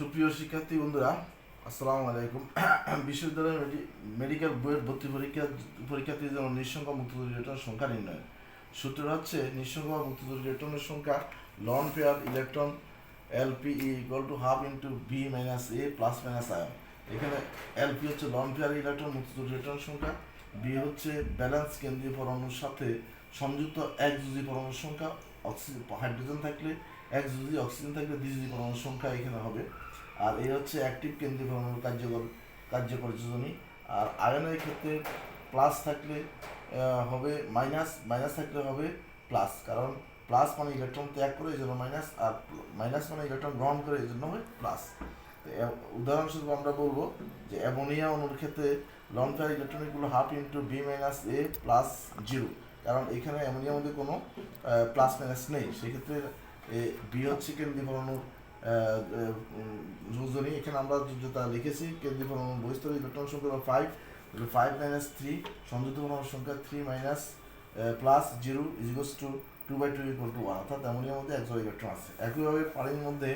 সুপ্রিয় শিক্ষার্থী বন্ধুরা, আসসালামু আলাইকুম। বিশ্ববিদ্যালয়ের মেডিকেল বইয়ের ভর্তি পরীক্ষার্থীদের জন্য নিঃসংখ্য মুক্ত ইলেকট্রনের সংখ্যা নির্ণয় সূত্র হচ্ছে নিঃসংখ্য মুক্ত ইলেকট্রনের সংখ্যা loan pair electron LPE equal to half into B minus A plus minus ion. এখানে LP হচ্ছে লন পেয়ার ইলেকট্রন মুক্ত ইলেকট্রনের সংখ্যা, B হচ্ছে ব্যালেন্স কেন্দ্রীয় পরমাণুর সাথে সংযুক্ত একযোজী পরমাণুর সংখ্যা, হাইড্রোজেন থাকলে একযোজী, অক্সিজেন থাকলে দ্বিযোজী পরমাণুর সংখ্যা এখানে হবে। আর এই হচ্ছে অ্যাক্টিভ কেন্দ্রীয় পরমাণুর কার্যকর যোজনী। আর আয়নের ক্ষেত্রে প্লাস থাকলে হবে মাইনাস, মাইনাস থাকলে হবে প্লাস, কারণ প্লাস মানে ইলেকট্রন ত্যাগ করে এই জন্য মাইনাস, আর মাইনাস মানে ইলেকট্রন গ্রহণ করে এই জন্য হয় প্লাস। উদাহরণস্বরূপ আমরা বলবো যে অ্যামোনিয়া অণুর ক্ষেত্রে লন পেয়ার ইলেকট্রনিকগুলো half into B minus A plus 0, কারণ এখানে অ্যামোনিয়ার মধ্যে কোনো প্লাস মাইনাস নেই, সেক্ষেত্রে B হচ্ছে কেন্দ্রীয় পরমাণুর যোজনী। এখানে আমরা যেটা লিখেছি কেন্দ্রীয় পরমাণু বহিস্তর ইলেকট্রন সংখ্যা 5 মাইনাস 3, সংযুক্ত পরমাণুর সংখ্যা 3 minus plus 0 ইজিকলস two 2/2 equal to 1, অর্থাৎ অ্যামোনিয়ার মধ্যে এক জোড়া ইলেকট্রন আছে। একইভাবে পানির মধ্যে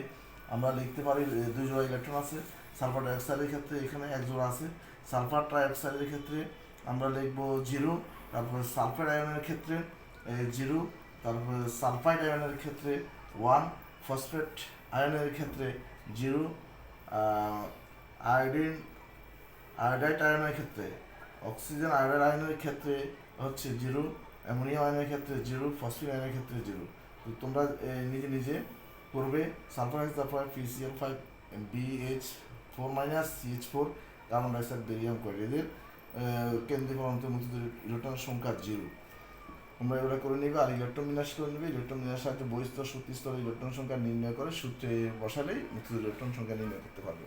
আমরা লিখতে পারি 2 জোড়া ইলেকট্রন আছে। সালফার ডাইঅক্সাইডের ক্ষেত্রে এখানে এক জোড়া আছে। সালফার ট্রাইঅক্সাইডের ক্ষেত্রে আমরা লিখব 0, তারপরে সালফার আয়নের ক্ষেত্রে 0, তারপরে সালফাইড আয়নের ক্ষেত্রে 1, ফসফেট আয়নের ক্ষেত্রে 0, আয়োডাইড আয়নের ক্ষেত্রে, অক্সিজেন আয়োডাইড আয়নের ক্ষেত্রে হচ্ছে 0, অ্যামোনিয়াম আয়নের ক্ষেত্রে 0, ফসফিক আয়নের ক্ষেত্রে 0। তো তোমরা নিজে নিজে করবে। Sulphur PCl5 BH4 minus CH4 carbon dioxide barium করে, এদের কেন্দ্রীয় পরমাণুতে মুক্ত ইলেকট্রনের সংখ্যা 0। তোমরা এগুলো করে নিবে আর ইলেকট্রন বিন্যাস করে নিবে। ইলেকট্রন বিন্যাস সাহায্যে বহিস্তর শক্তি স্তরে ইলেকট্রন সংখ্যা নির্ণয় করে সূত্রে বসালেই মুক্ত ইলেকট্রন সংখ্যা নির্ণয় করতে পারবে।